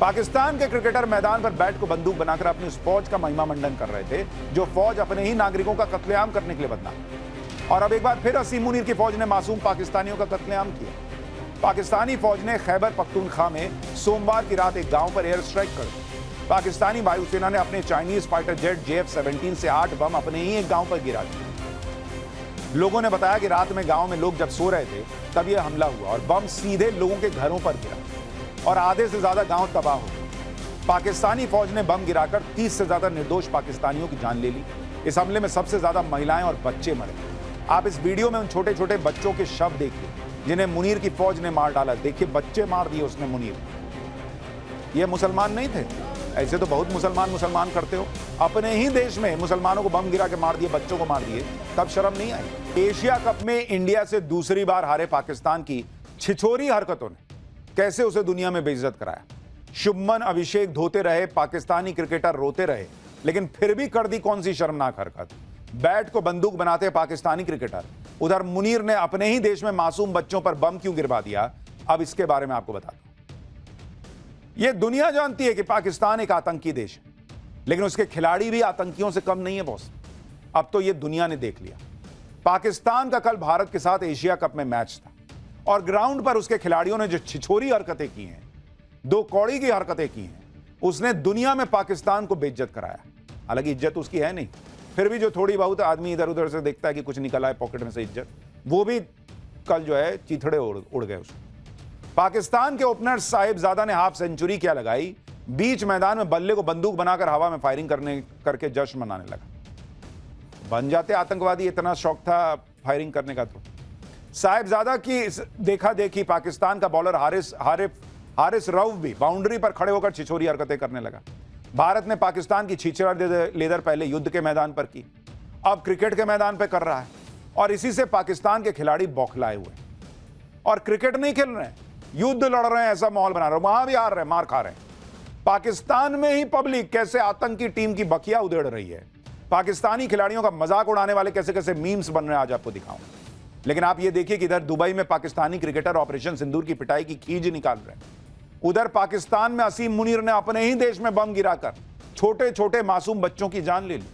पाकिस्तान के क्रिकेटर मैदान पर बैट को बंदूक बनाकर अपनी उस फौज का महिमा मंडन कर रहे थे जो फौज अपने ही नागरिकों का कत्लेआम करने के लिए बदनाम। और अब एक बार फिर असीम मुनीर की फौज ने मासूम पाकिस्तानियों का कत्लेआम किया। पाकिस्तानी फौज ने खैबर पख्तूनख्वा में सोमवार की रात एक गांव पर एयर स्ट्राइक कर दी। पाकिस्तानी वायुसेना ने अपने चाइनीज फाइटर जेट JF-17 से 8 बम अपने ही एक गांव पर गिरा दिए। लोगों ने बताया कि रात में गांव में लोग जब सो रहे थे तब यह हमला हुआ और बम सीधे लोगों के घरों पर गिरा और आधे से ज्यादा गांव तबाह हो गए। पाकिस्तानी फौज ने बम गिराकर 30 से ज्यादा निर्दोष पाकिस्तानियों की जान ले ली। इस हमले में सबसे ज्यादा महिलाएं और बच्चे मरे। आप इस वीडियो में उन छोटे छोटे बच्चों के शव देखिए जिन्हें मुनीर की फौज ने मार डाला। देखिए, बच्चे मार दिए उसने मुनीर। ये मुसलमान नहीं थे। ऐसे तो बहुत मुसलमान करते हो। अपने ही देश में मुसलमानों को बम गिरा के मार दिए, बच्चों को मार दिए, तब शर्म नहीं आई। एशिया कप में इंडिया से दूसरी बार हारे पाकिस्तान की छिछोरी हरकतों ने कैसे उसे दुनिया में बेइज्जत कराया। शुभमन अभिषेक धोते रहे, पाकिस्तानी क्रिकेटर रोते रहे, लेकिन फिर भी कर दी कौन सी शर्मनाक हरकत। बैट को बंदूक बनाते पाकिस्तानी क्रिकेटर। उधर मुनीर ने अपने ही देश में मासूम बच्चों पर बम क्यों गिरवा दिया, अब इसके बारे में आपको बता दूं। यह दुनिया जानती है कि पाकिस्तान एक आतंकी देश है, लेकिन उसके खिलाड़ी भी आतंकियों से कम नहीं है बॉस। अब तो यह दुनिया ने देख लिया। पाकिस्तान का कल भारत के साथ एशिया कप में मैच था और ग्राउंड पर उसके खिलाड़ियों ने जो छिछोरी हरकतें की हैं, दो कौड़ी की हरकतें की हैं, उसने दुनिया में पाकिस्तान को बेइज्जत कराया। हालांकि इज्जत उसकी है नहीं, फिर भी जो थोड़ी बहुत आदमी इधर उधर से देखता है कि कुछ निकल आए पॉकेट में से इज्जत, वो भी कल जो है चीथड़े उड़ गए उसको। पाकिस्तान के ओपनर साहिबजादा ने हाफ सेंचुरी क्या लगाई, बीच मैदान में बल्ले को बंदूक बनाकर हवा में फायरिंग करके जश्न मनाने लगा। बन जाते आतंकवादी, इतना शौक था फायरिंग करने का। तो साहिबजादा की देखा देखी पाकिस्तान का बॉलर हारिस रऊफ भी बाउंड्री पर खड़े होकर छिछोरी हरकतें करने लगा। भारत ने पाकिस्तान की छीछड़ा लेदर पहले युद्ध के मैदान पर की, अब क्रिकेट के मैदान पर कर रहा है और इसी से पाकिस्तान के खिलाड़ी बौखलाए हुए और क्रिकेट नहीं खेल रहे हैं, युद्ध लड़ रहे हैं, ऐसा माहौल बना रहे हैं। वहां भी हार रहे हैं, मार खा रहे हैं। पाकिस्तान में ही पब्लिक कैसे आतंकी टीम की बखिया उधेड़ रही है, पाकिस्तानी खिलाड़ियों का मजाक उड़ाने वाले कैसे कैसे मीम्स बन रहे हैं, आज आपको दिखाऊंगा। लेकिन आप ये देखिए कि इधर दुबई में पाकिस्तानी क्रिकेटर ऑपरेशन सिंदूर की पिटाई की खींच निकाल रहे हैं। उधर पाकिस्तान में असीम मुनीर ने अपने ही देश में बम गिराकर छोटे छोटे मासूम बच्चों की जान ले ली।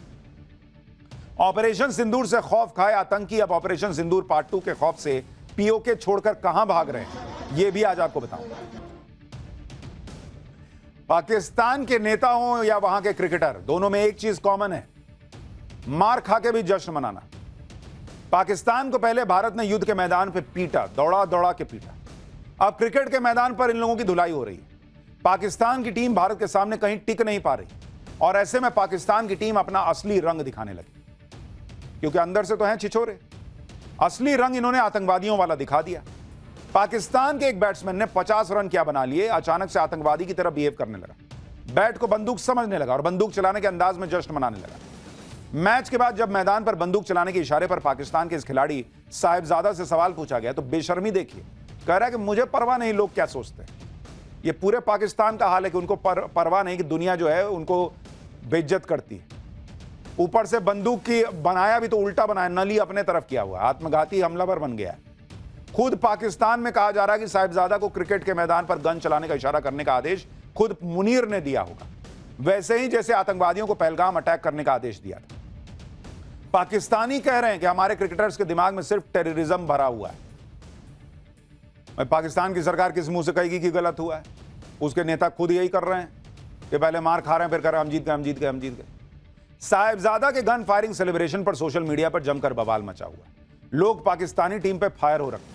ऑपरेशन सिंदूर से खौफ खाए आतंकी अब ऑपरेशन सिंदूर पार्ट 2 के खौफ से पीओके छोड़कर कहां भाग रहे हैं, यह भी आज आपको बताऊंगा। पाकिस्तान के नेता हो या वहां के क्रिकेटर, दोनों में एक चीज कॉमन है, मार खा के भी जश्न मनाना। पाकिस्तान को पहले भारत ने युद्ध के मैदान पर पीटा, दौड़ा दौड़ा के पीटा। अब क्रिकेट के मैदान पर इन लोगों की धुलाई हो रही है। पाकिस्तान की टीम भारत के सामने कहीं टिक नहीं पा रही और ऐसे में पाकिस्तान की टीम अपना असली रंग दिखाने लगी, क्योंकि अंदर से तो हैं छिछोरे। असली रंग इन्होंने आतंकवादियों वाला दिखा दिया। पाकिस्तान के एक बैट्समैन ने 50 रन क्या बना लिए, अचानक से आतंकवादी की तरह बिहेव करने लगा, बैट को बंदूक समझने लगा और बंदूक चलाने के अंदाज में जश्न मनाने लगा। मैच के बाद जब मैदान पर बंदूक चलाने के इशारे पर पाकिस्तान के इस खिलाड़ी साहिबजादा से सवाल पूछा गया तो बेशर्मी देखिए, कह रहा है कि मुझे परवाह नहीं लोग क्या सोचते हैं। ये पूरे पाकिस्तान का हाल है कि उनको परवाह नहीं कि दुनिया जो है उनको बेइज्जत करती है। ऊपर से बंदूक की बनाया भी तो उल्टा बनाया, नली अपने तरफ किया हुआ, आत्मघाती हमलावर बन गया है। खुद पाकिस्तान में कहा जा रहा है कि साहिबजादा को क्रिकेट के मैदान पर गन चलाने का इशारा करने का आदेश खुद मुनीर ने दिया होगा, वैसे ही जैसे आतंकवादियों को पहलगाम अटैक करने का आदेश दिया था। पाकिस्तानी कह रहे हैं कि हमारे क्रिकेटर्स के दिमाग में सिर्फ टेररिज्म भरा हुआ है। पाकिस्तान की सरकार किस मुंह से कहेगी कि गलत हुआ है? उसके नेता खुद यही कर रहे हैं कि पहले मार खा रहे हैं, फिर कर रहे हैं हम जीत गए। साहिबजादा के गन फायरिंग सेलिब्रेशन पर सोशल मीडिया पर जमकर बवाल मचा हुआ। लोग पाकिस्तानी टीम पे फायर हो रखे हैं।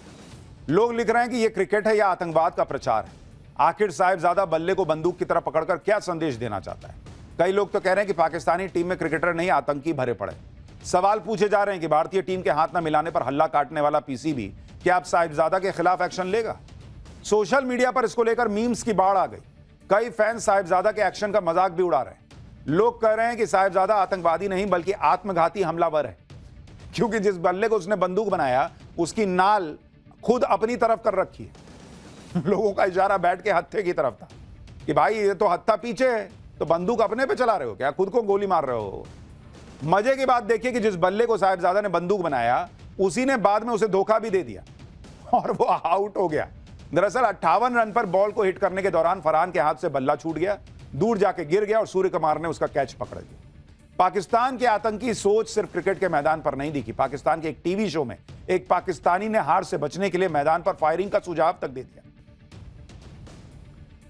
लोग लिख रहे हैं कि यह क्रिकेट है या आतंकवाद का प्रचार है। आखिर साहिबजादा बल्ले को बंदूक की तरह पकड़कर क्या संदेश देना चाहता है? कई लोग तो कह रहे हैं कि पाकिस्तानी टीम में क्रिकेटर नहीं आतंकी भरे पड़े। सवाल पूछे जा रहे हैं कि भारतीय टीम के हाथ न मिलाने पर हल्ला काटने वाला पीसीबी क्या अब साहिबजादा के खिलाफ एक्शन लेगा? सोशल मीडिया पर इसको लेकर मीम्स की बाढ़ आ गई। कई फैंस साहिबजादा के एक्शन का मजाक भी उड़ा रहे हैं। लोग कह रहे हैं कि साहिबजादा आतंकवादी नहीं बल्कि आत्मघाती हमलावर है, क्योंकि जिस बल्ले को उसने बंदूक बनाया उसकी नाल खुद अपनी तरफ कर रखी है। लोगों का इशारा बैट के हत्थे की तरफ था कि भाई ये तो हत्था पीछे है, तो बंदूक अपने पे चला रहे हो क्या, खुद को गोली मार रहे हो? मजे की बात देखिए कि जिस बल्ले को साहिबजादा ने बंदूक बनाया उसी ने बाद में उसे धोखा भी दे दिया और वो आउट हो गया। दरअसल 58 रन पर बॉल को हिट करने के दौरान फरहान के हाथ से बल्ला छूट गया, दूर जाके गिर गया और सूर्य कुमार ने उसका कैच पकड़ लिया। पाकिस्तान के आतंकी सोच सिर्फ क्रिकेट के मैदान पर नहीं दिखी। पाकिस्तान के एक टीवी शो में एक पाकिस्तानी ने हार से बचने के लिए मैदान पर फायरिंग का सुझाव तक दे दिया।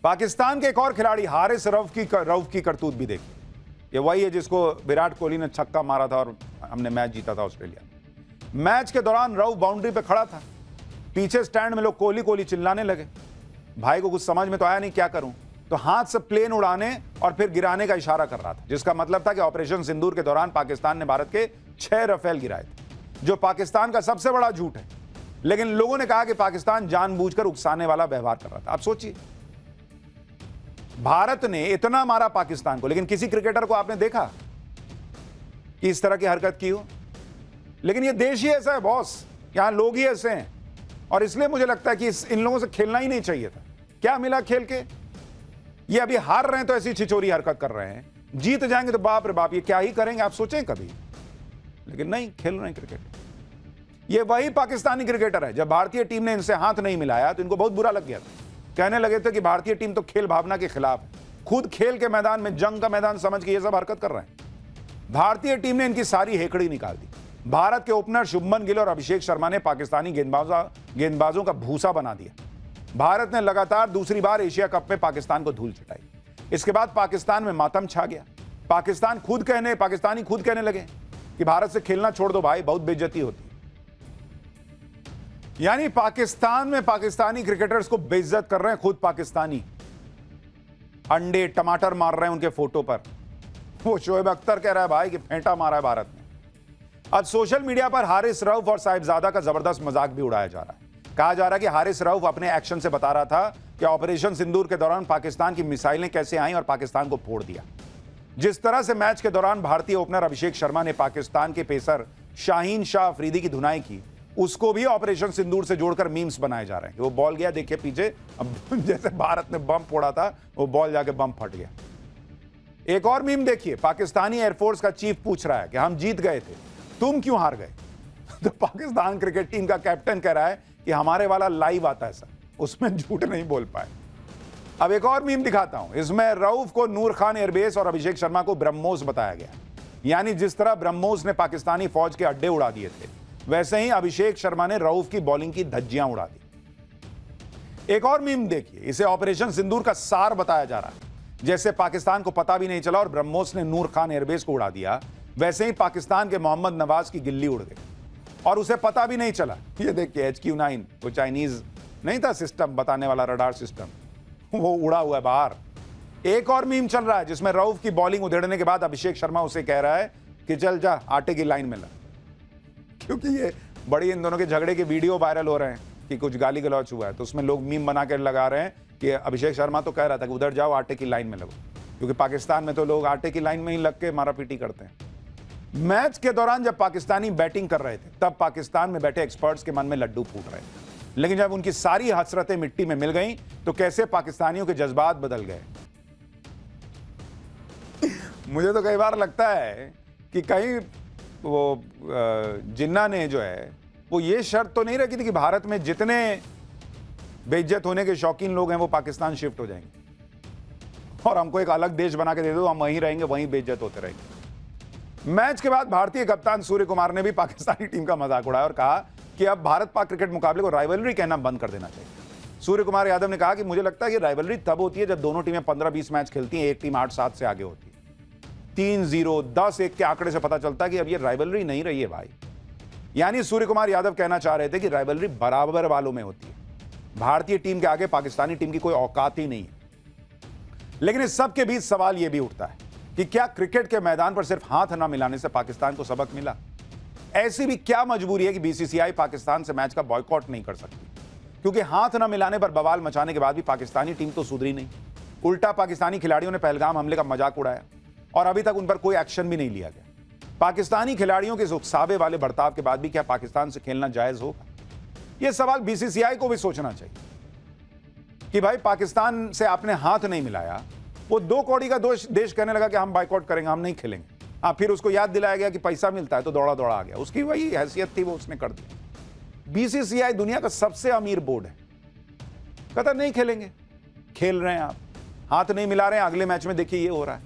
पाकिस्तान के एक और खिलाड़ी हारिस रऊफ की करतूत भी देखी। ये वही है जिसको विराट कोहली ने छक्का मारा था और हमने मैच जीता था ऑस्ट्रेलिया में। मैच के दौरान रऊफ बाउंड्री पे खड़ा था, पीछे स्टैंड में लोग कोहली कोहली चिल्लाने लगे। भाई को कुछ समझ में तो आया नहीं क्या करूं, तो हाथ से प्लेन उड़ाने और फिर गिराने का इशारा कर रहा था, जिसका मतलब था कि ऑपरेशन सिंदूर के दौरान पाकिस्तान ने भारत के 6 राफेल गिराए थे, जो पाकिस्तान का सबसे बड़ा झूठ है। लेकिन लोगों ने कहा कि पाकिस्तान जानबूझकर उकसाने वाला व्यवहार कर रहा था। आप सोचिए, भारत ने इतना मारा पाकिस्तान को, लेकिन किसी क्रिकेटर को आपने देखा कि इस तरह की हरकत की हो? लेकिन ये देश ही ऐसा है बॉस, यहां लोग ही ऐसे हैं, और इसलिए मुझे लगता है कि इन लोगों से खेलना ही नहीं चाहिए था। क्या मिला खेल के? ये अभी हार रहे हैं तो ऐसी छिछोरी हरकत कर रहे हैं, जीत जाएंगे तो बाप रे बाप ये क्या ही करेंगे, आप सोचें कभी? लेकिन नहीं, खेल रहे हैं क्रिकेट। ये वही पाकिस्तानी क्रिकेटर है, जब भारतीय टीम ने इनसे हाथ नहीं मिलाया तो इनको बहुत बुरा लग गया था। कहने लगे थे कि भारतीय टीम तो खेल भावना के खिलाफ है, खुद खेल के मैदान में जंग का मैदान समझ के ये सब हरकत कर रहे हैं। भारतीय टीम ने इनकी सारी हेकड़ी निकाल दी। भारत के ओपनर शुभमन गिल और अभिषेक शर्मा ने पाकिस्तानी गेंदबाजों का भूसा बना दिया। भारत ने लगातार दूसरी बार एशिया कप में पाकिस्तान को धूल चटाई। इसके बाद पाकिस्तान में मातम छा गया। पाकिस्तानी खुद कहने लगे कि भारत से खेलना छोड़ दो भाई, बहुत बेइज्जती होती है। यानी पाकिस्तान में पाकिस्तानी क्रिकेटर्स को बेइज्जत कर रहे हैं खुद पाकिस्तानी। अंडे टमाटर मार रहे हैं उनके फोटो पर। वो शोएब अख्तर कह रहा है भाई कि फेंटा मारा है भारत ने। अब सोशल मीडिया पर हारिस रऊफ और साहिबजादा का जबरदस्त मजाक भी उड़ाया जा रहा है। कहा जा रहा है कि हारिस रऊफ अपने एक्शन से बता रहा था कि ऑपरेशन सिंदूर के दौरान पाकिस्तान की मिसाइलें कैसे आई और पाकिस्तान को फोड़ दिया। जिस तरह से मैच के दौरान भारतीय ओपनर अभिषेक शर्मा ने पाकिस्तान के पेसर शाहीन शाह अफरीदी की धुनाई की, उसको भी ऑपरेशन सिंदूर से जोड़कर मीम्स बनाए जा रहे हैं। वो बॉल गया देखिए पीछे, अब जैसे भारत ने बम फोड़ा था वो बॉल जाके बम फट गया। एक और मीम देखिए, पाकिस्तानी एयरफोर्स का चीफ पूछ रहा है कि हम जीत गए थे, तुम क्यों हार गए? तो पाकिस्तान क्रिकेट टीम का कैप्टन कह रहा है कि हमारे वाला लाइव आता है सर, उसमें झूठ नहीं बोल पाए। अब एक और मीम दिखाता हूं, इसमें रऊफ को नूर खान एयरबेस और अभिषेक शर्मा को ब्रह्मोस बताया गया। यानी जिस तरह ब्रह्मोस ने पाकिस्तानी फौज के अड्डे उड़ा दिए थे, वैसे ही अभिषेक शर्मा ने रऊफ की बॉलिंग की धज्जियां उड़ा दी। एक और मीम देखिए, इसे ऑपरेशन सिंदूर का सार बताया जा रहा है। जैसे पाकिस्तान को पता भी नहीं चला और ब्रह्मोस ने नूर खान एयरबेस को उड़ा दिया, वैसे ही पाकिस्तान के मोहम्मद नवाज की गिल्ली उड़ गई और उसे पता भी नहीं चला। ये देखिए HQ-9, वो चाइनीज नहीं था सिस्टम बताने वाला, रडार सिस्टम, वो उड़ा हुआ है बाहर। एक और मीम चल रहा है जिसमें रऊफ की बॉलिंग उधेड़ने के बाद अभिषेक शर्मा उसे कह रहा है कि चल जा आटे की लाइन में लग, क्योंकि ये बड़ी इन दोनों के झगड़े के वीडियो वायरल हो रहे हैं कि कुछ गाली गलौच हुआ है, तो उसमें लोग मीम बना कर लगा रहे हैं कि अभिषेक शर्मा तो कह रहा था कि उधर जाओ आटे की लाइन में लगो, क्योंकि पाकिस्तान में तो लोग आटे की लाइन में ही लग के मारापीटी करते हैं। मैच के दौरान जब पाकिस्तानी बैटिंग कर रहे थे तब पाकिस्तान में बैठे एक्सपर्ट्स के मन में लड्डू फूट रहे थे, लेकिन जब उनकी सारी हसरतें मिट्टी में मिल गईं तो कैसे पाकिस्तानियों के जज्बात बदल गए। मुझे तो कई बार लगता है कि कहीं वो जिन्ना ने जो है वो ये शर्त तो नहीं रखी थी कि भारत में जितने बेइज्जत होने के शौकीन लोग हैं वो पाकिस्तान शिफ्ट हो जाएंगे और हमको एक अलग देश बना के दे दो, हम वहीं रहेंगे, वहीं बेइज्जत होते रहेंगे। मैच के बाद भारतीय कप्तान सूर्य कुमार ने भी पाकिस्तानी टीम का मजाक उड़ाया और कहा कि अब भारत पाक क्रिकेट मुकाबले को राइवलरी कहना बंद कर देना चाहिए। सूर्य कुमार यादव ने कहा कि मुझे लगता है कि राइवलरी तब होती है जब दोनों टीमें 15-20 मैच खेलती हैं, एक टीम 8-7 से आगे होती है। 3-0, 10-1 के आंकड़े से पता चलता है कि अब ये राइवलरी नहीं रही है भाई। यानी सूर्य कुमार यादव कहना चाह रहे थे कि राइवलरी बराबर वालों में होती है, भारतीय टीम के आगे पाकिस्तानी टीम की कोई औकात ही नहीं है। लेकिन इस सब के बीच सवाल यह भी उठता है कि क्या क्रिकेट के मैदान पर सिर्फ हाथ न मिलाने से पाकिस्तान को सबक मिला? ऐसी भी क्या मजबूरी है कि बीसीसीआई पाकिस्तान से मैच का बॉयकॉट नहीं कर सकती? क्योंकि हाथ न मिलाने पर बवाल मचाने के बाद भी पाकिस्तानी टीम तो सुधरी नहीं, उल्टा पाकिस्तानी खिलाड़ियों ने पहलगाम हमले का मजाक उड़ाया और अभी तक उन पर कोई एक्शन भी नहीं लिया गया। पाकिस्तानी खिलाड़ियों के उकसावे वाले बर्ताव के बाद भी क्या पाकिस्तान से खेलना जायज होगा? यह सवाल बीसीसीआई को भी सोचना चाहिए कि भाई पाकिस्तान से आपने हाथ नहीं मिलाया, वो 2 कौड़ी का देश कहने लगा कि हम बाइकआउट करेंगे, हम नहीं खेलेंगे। हाँ, फिर उसको याद दिलाया गया कि पैसा मिलता है तो दौड़ा दौड़ा आ गया, उसकी वही हैसियत थी, वो उसने कर दी। बीसीसीआई दुनिया का सबसे अमीर बोर्ड है, कहता नहीं खेलेंगे। खेल रहे हैं आप, हाथ नहीं मिला रहे हैं, अगले मैच में देखिए ये हो रहा है।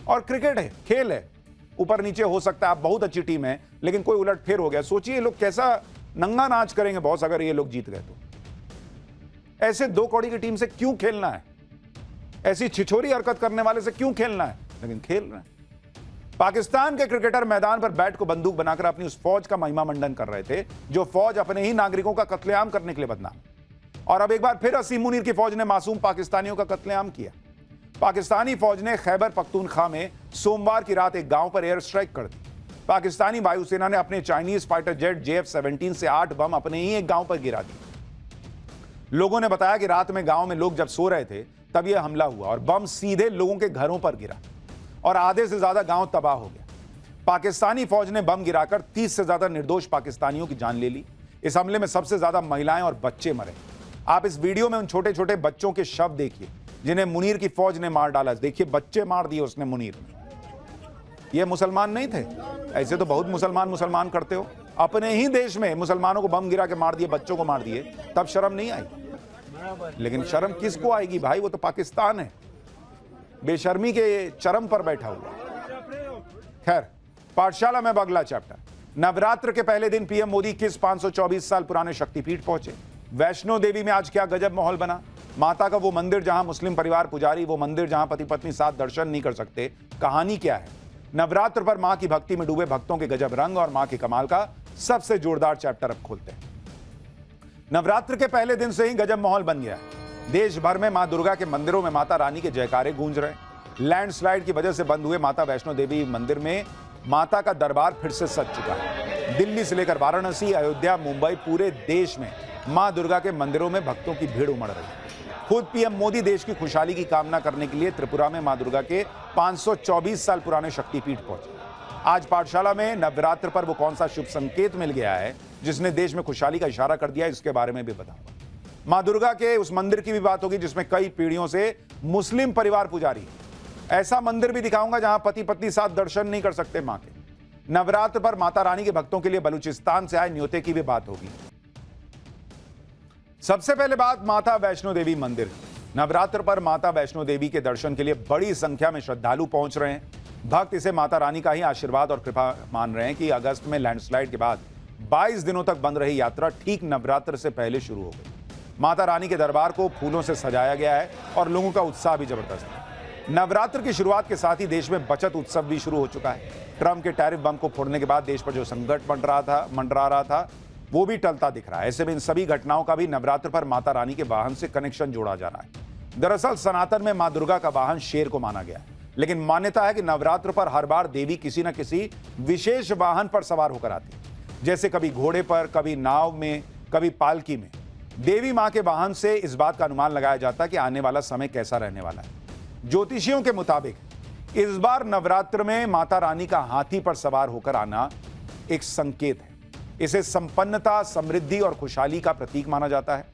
और क्रिकेट है, खेल है, ऊपर नीचे हो सकता है, आप बहुत अच्छी टीम है लेकिन कोई उलटफेर हो गया, सोचिए ये लोग कैसा नंगा नाच करेंगे बॉस अगर ये लोग जीत गए तो। ऐसे 2 कौड़ी की टीम से क्यों खेलना है, ऐसी छिछोरी हरकत करने वाले से क्यों खेलना है, लेकिन खेल रहे हैं। पाकिस्तान के क्रिकेटर मैदान पर बैट को बंदूक बनाकर अपनी उस फौज का महिमा मंडन कर रहे थे जो फौज अपने ही नागरिकों का कत्लेआम करने के लिए बदनाम। और अब एक बार फिर असीम मुनीर की फौज ने मासूम पाकिस्तानियों का कत्लेआम किया। पाकिस्तानी फौज ने खैबर पख्तूनख्वा में सोमवार की रात एक गांव पर एयर स्ट्राइक कर दी। पाकिस्तानी वायुसेना ने अपने चाइनीज फाइटर जेट JF-17 से 8 बम अपने ही एक गांव पर गिरा दिए। लोगों ने बताया कि रात में गांव में लोग जब सो रहे थे तब यह हमला हुआ और बम सीधे लोगों के घरों पर गिरा और आधे से ज्यादा गांव तबाह हो गया। पाकिस्तानी फौज ने बम गिराकर 30 से ज्यादा निर्दोष पाकिस्तानियों की जान ले ली। इस हमले में सबसे ज्यादा महिलाएं और बच्चे मरे। आप इस वीडियो में उन छोटे छोटे बच्चों के शव देखिए जिन्हें मुनीर की फौज ने मार डाला। देखिए बच्चे मार दिए उसने मुनीर ने। ये मुसलमान नहीं थे, ऐसे तो बहुत मुसलमान करते हो। अपने ही देश में मुसलमानों को बम गिरा के मार दिए, बच्चों को मार दिए, तब शर्म नहीं आई। लेकिन शर्म किसको आएगी भाई, वो तो पाकिस्तान है, बेशर्मी के चरम पर बैठा हुआ। खैर, पाठशाला में अगला चैप्टर। नवरात्र के पहले दिन पीएम मोदी किस 524 साल पुराने शक्तिपीठ पहुंचे। वैष्णो देवी में आज क्या गजब माहौल बना। माता का वो मंदिर जहां मुस्लिम परिवार पुजारी, वो मंदिर जहां पति पत्नी साथ दर्शन नहीं कर सकते। कहानी क्या है। नवरात्र पर मां की भक्ति में डूबे भक्तों के गजब रंग और मां के कमाल का सबसे जोरदार चैप्टर अब खोलते हैं। नवरात्र के पहले दिन से ही गजब माहौल बन गया। देश भर में मां दुर्गा के मंदिरों में माता रानी के जयकारे गूंज रहे। लैंडस्लाइड की वजह से बंद हुए माता वैष्णो देवी मंदिर में माता का दरबार फिर से सज चुका है। दिल्ली से लेकर वाराणसी, अयोध्या, मुंबई, पूरे देश में मां दुर्गा के मंदिरों में भक्तों की भीड़ उमड़ रही है। खुद पीएम मोदी देश की खुशहाली की कामना करने के लिए त्रिपुरा में मां दुर्गा के 524 साल पुराने शक्तिपीठ पहुंचे। आज पाठशाला में नवरात्र पर वो कौन सा शुभ संकेत मिल गया है जिसने देश में खुशहाली का इशारा कर दिया, इसके बारे में भी बताऊंगा। मां दुर्गा के उस मंदिर की भी बात होगी जिसमें कई पीढ़ियों से मुस्लिम परिवार पुजारी है। ऐसा मंदिर भी दिखाऊंगा जहां पति पत्नी साथ दर्शन नहीं कर सकते मां के। नवरात्र पर माता रानी के भक्तों के लिए बलूचिस्तान से आए न्योते की भी बात होगी। सबसे पहले बात माता वैष्णो देवी मंदिर। नवरात्र पर माता वैष्णो देवी के दर्शन के लिए बड़ी संख्या में श्रद्धालु पहुंच रहे हैं। भक्त इसे माता रानी का ही आशीर्वाद और कृपा मान रहे हैं कि अगस्त में लैंडस्लाइड के बाद 22 दिनों तक बंद रही यात्रा ठीक नवरात्र से पहले शुरू हो गई। माता रानी के दरबार को फूलों से सजाया गया है और लोगों का उत्साह भी जबरदस्त है। नवरात्र की शुरुआत के साथ ही देश में बचत उत्सव भी शुरू हो चुका है। ट्रंप के टैरिफ बम को फोड़ने के बाद देश पर जो संकट मंडरा रहा था वो भी टलता दिख रहा है। ऐसे में इन सभी घटनाओं का भी नवरात्र पर माता रानी के वाहन से कनेक्शन जोड़ा जा रहा है। दरअसल सनातन में मां दुर्गा का वाहन शेर को माना गया है, लेकिन मान्यता है कि नवरात्र पर हर बार देवी किसी न किसी विशेष वाहन पर सवार होकर आती है, जैसे कभी घोड़े पर, कभी नाव में, कभी पालकी में। देवी मां के वाहन से इस बात का अनुमान लगाया जाता है कि आने वाला समय कैसा रहने वाला है। ज्योतिषियों के मुताबिक इस बार नवरात्र में माता रानी का हाथी पर सवार होकर आना एक संकेत है। इसे संपन्नता, समृद्धि और खुशहाली का प्रतीक माना जाता है।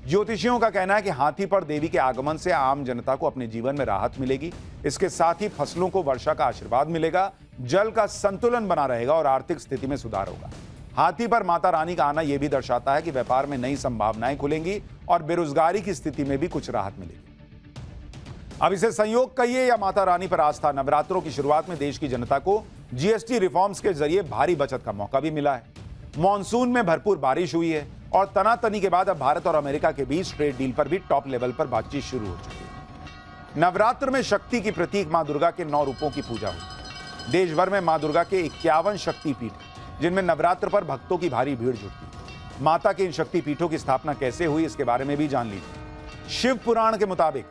ज्योतिषियों का कहना है कि हाथी पर देवी के आगमन से आम जनता को अपने जीवन में राहत मिलेगी। इसके साथ ही फसलों को वर्षा का आशीर्वाद मिलेगा, जल का संतुलन बना रहेगा और आर्थिक स्थिति में सुधार होगा। हाथी पर माता रानी का आना यह भी दर्शाता है कि व्यापार में नई संभावनाएं खुलेंगी और बेरोजगारी की स्थिति में भी कुछ राहत मिलेगी। अब इसे संयोग कहिए या माता रानी पर आस्था, नवरात्रों की शुरुआत में देश की जनता को जीएसटी रिफॉर्म्स के जरिए भारी बचत का मौका भी मिला है। मॉनसून में भरपूर बारिश हुई है और तनातनी के बाद अब भारत और अमेरिका के बीच ट्रेड डील पर भी टॉप लेवल पर बातचीत शुरू हो चुकी है। नवरात्र में शक्ति की प्रतीक मां दुर्गा के 9 रूपों की पूजा हुई। देश भर में मां दुर्गा के 51 शक्तिपीठ जिनमें नवरात्र पर भक्तों की भारी भीड़ जुटती है। माता के इन शक्तिपीठों की स्थापना कैसे हुई, इसके बारे में भी जान लीजिए। शिव पुराण के मुताबिक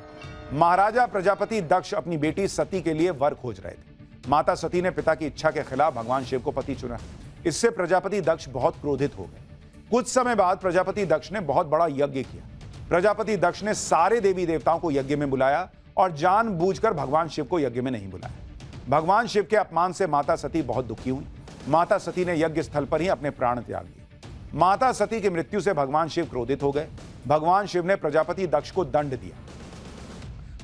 महाराजा प्रजापति दक्ष अपनी बेटी सती के लिए वर खोज रहे थे। माता सती ने पिता की इच्छा के खिलाफ भगवान शिव को पति चुना। इससे प्रजापति दक्ष बहुत क्रोधित हो गए। कुछ समय बाद प्रजापति दक्ष ने बहुत बड़ा यज्ञ किया। प्रजापति दक्ष ने सारे देवी देवताओं को यज्ञ में बुलाया और जानबूझकर भगवान शिव को यज्ञ में नहीं बुलाया। भगवान शिव के अपमान से माता सती बहुत दुखी हुई। माता सती ने यज्ञ स्थल पर ही अपने प्राण त्याग दिए। माता सती की मृत्यु से भगवान शिव क्रोधित हो गए। भगवान शिव ने प्रजापति दक्ष को दंड दिया।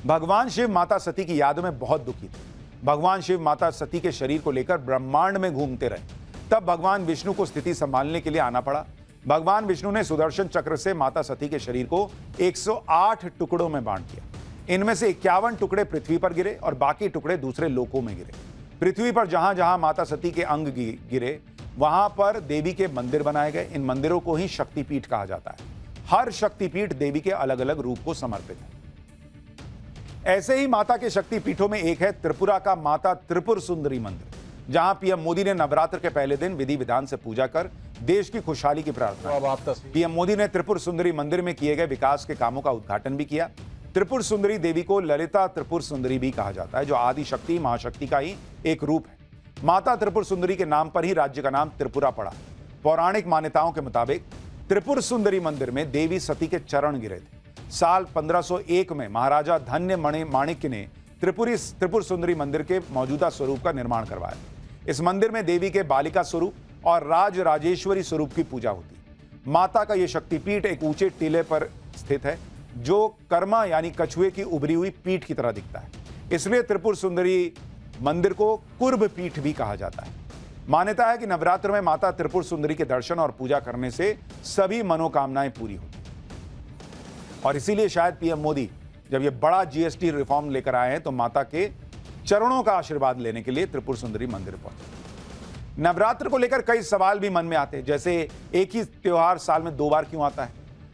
भगवान शिव माता सती की याद में बहुत दुखी थे। भगवान शिव माता सती के शरीर को लेकर ब्रह्मांड में घूमते रहे। तब भगवान विष्णु को स्थिति संभालने के लिए आना पड़ा। भगवान विष्णु ने सुदर्शन चक्र से माता सती के शरीर को 108 टुकड़ों में बांट दिया। इनमें से 51 टुकड़े पृथ्वी पर गिरे और बाकी टुकड़े दूसरे लोकों में गिरे। पृथ्वी पर जहां जहां माता सती के अंग गिरे वहां पर देवी के मंदिर बनाए गए। इन मंदिरों को ही शक्तिपीठ कहा जाता है। हर शक्तिपीठ देवी के अलग अलग रूप को समर्पित है। ऐसे ही माता के शक्तिपीठों में एक है त्रिपुरा का माता त्रिपुर सुंदरी मंदिर, जहां पीएम मोदी ने नवरात्र के पहले दिन विधि विधान से पूजा कर देश की खुशहाली की प्रार्थना की। पीएम मोदी ने त्रिपुर सुंदरी मंदिर में किए गए विकास के कामों का उद्घाटन भी किया। त्रिपुर सुंदरी देवी को ललिता त्रिपुर सुंदरी भी कहा जाता है, जो आदि शक्ति महाशक्ति का ही एक रूप है। माता त्रिपुर सुंदरी के नाम पर ही राज्य का नाम त्रिपुरा पड़ा। पौराणिक मान्यताओं के मुताबिक त्रिपुर सुंदरी मंदिर में देवी सती के चरण गिरे थे। साल 1501 में महाराजा धन्य माणिक्य ने त्रिपुर सुंदरी मंदिर के मौजूदा स्वरूप का निर्माण करवाया। इस मंदिर में देवी के बालिका स्वरूप और राज राजेश्वरी स्वरूप की पूजा होती। माता का यह शक्तिपीठ एक ऊंचे टीले पर स्थित है, जो कर्मा यानी कछुए की उभरी हुई पीठ की तरह दिखता है। इसलिए त्रिपुर सुंदरी मंदिर को कुर्भ पीठ भी कहा जाता है। मान्यता है कि नवरात्र में माता त्रिपुर सुंदरी के दर्शन और पूजा करने से सभी मनोकामनाएं पूरी होती। और इसीलिए शायद पीएम मोदी जब ये बड़ा जीएसटी रिफॉर्म लेकर आए हैं तो माता के चरणों का आशीर्वाद लेने के लिए त्रिपुर सुंदरी मंदिर पहुंचे। नवरात्र को लेकर कई सवाल भी मन में आते हैं, जैसे एक ही त्योहार साल में 2 बार क्यों आता है?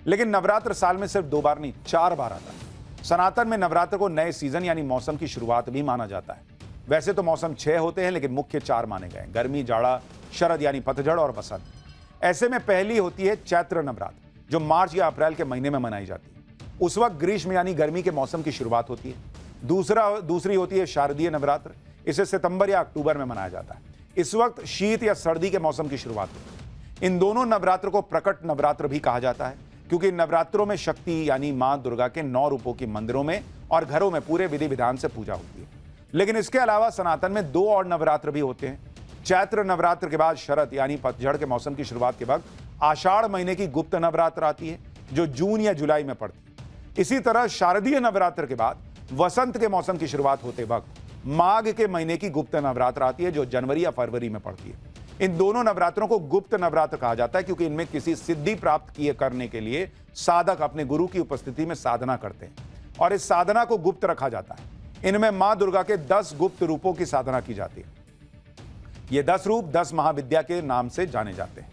लेकिन नवरात्र साल में सिर्फ 2 बार नहीं, 4 बार आता है। सनातन में नवरात्र को नए सीजन यानी मौसम की शुरुआत भी माना जाता है। वैसे तो मौसम 6 होते हैं, लेकिन मुख्य 4 माने गए: गर्मी, जाड़ा, शरद यानी पतझड़ और बसंत। ऐसे में पहली होती है चैत्र नवरात्र, जो मार्च या अप्रैल के महीने में मनाई जाती है। उस वक्त ग्रीष्म यानी गर्मी के मौसम की शुरुआत होती है। दूसरी होती है शारदीय नवरात्र। इसे सितंबर या अक्टूबर में मनाया जाता है। इस वक्त शीत या सर्दी के मौसम की शुरुआत होती है। इन दोनों नवरात्र को प्रकट नवरात्र भी कहा जाता है, क्योंकि नवरात्रों में शक्ति यानी मां दुर्गा के 9 रूपों की मंदिरों में और घरों में पूरे विधि विधान से पूजा होती है। लेकिन इसके अलावा सनातन में 2 और नवरात्र भी होते हैं। चैत्र नवरात्र के बाद शरद यानी पतझड़ के मौसम की शुरुआत के वक्त आषाढ़ महीने की गुप्त नवरात्र आती है, जो जून या जुलाई में पड़ती है। इसी तरह शारदीय नवरात्र के बाद वसंत के मौसम की शुरुआत होते वक्त माघ के महीने की गुप्त नवरात्र आती है, जो जनवरी या फरवरी में पड़ती है। इन दोनों नवरात्रों को गुप्त नवरात्र कहा जाता है, क्योंकि इनमें किसी सिद्धि प्राप्त करने के लिए साधक अपने गुरु की उपस्थिति में साधना करते हैं और इस साधना को गुप्त रखा जाता है। इनमें मां दुर्गा के 10 गुप्त रूपों की साधना की जाती है। ये 10 रूप 10 महाविद्या के नाम से जाने जाते हैं।